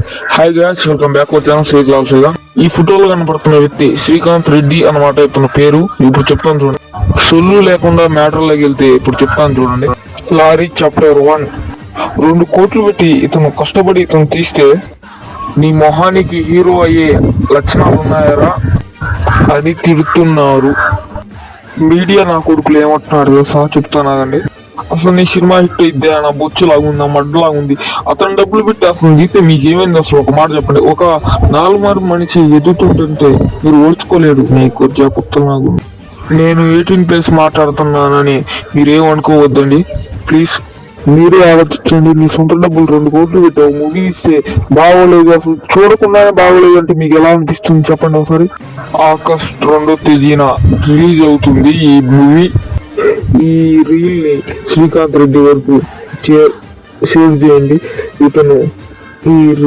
Hi guys, welcome back వచ్చాను శ్రీజ్ లాల్సేగా. ఈ ఫోటోలో కనపడుతున్న వ్యక్తి శ్రీకాంత్ రెడ్డి అన్నమాట. ఇతను పేరు ఇప్పుడు చెప్తాను చూడండి. సొల్లు లేకుండా మ్యాటర్లోకి వెళ్తే ఇప్పుడు చెప్తాను చూడండి. Lorry chapter 1. 2 కోట్లు పెట్టి ఇతను కష్టపడి ఇతను తీస్తే నీ మొహానికి హీరో అయ్యే లక్షణాలు ఉన్నాయరా అని తిడుతున్నారు. మీడియా నా కొడుకులు ఏమంటున్నారు తెలుసా? చెప్తానాగండి. అసలు నీ సినిమా హిట్ అయితే నా బొచ్చులాగుంది, ఆ మడ్డలాగుంది. అతను డబ్బులు పెట్టి అతను తీస్తే మీకేమైంది? అసలు ఒక మాట చెప్పండి. ఒక 4 మనిషి ఎదుగుతుంటుంటే మీరు ఓడ్చుకోలేరు. మీకు కుత్తలాగు. నేను 18+ మాట్లాడుతున్నానని మీరేమనుకోవద్దండి ప్లీజ్. మీరే ఆలోచించండి. నీ సొంత డబ్బులు 2 కోట్లు పెట్టావు, మూవీ ఇస్తే బాగోలేదు. అసలు చూడకుండానే బాగోలేదు అంటే మీకు ఎలా అనిపిస్తుంది చెప్పండి ఒకసారి. ఆగస్ట్ 2వ తేదీన రిలీజ్ అవుతుంది ఈ మూవీ. ఈ రీల్ ని శ్రీకాంత్ రెడ్డి వరకు షేర్ చేయండి. ఇతను ఈ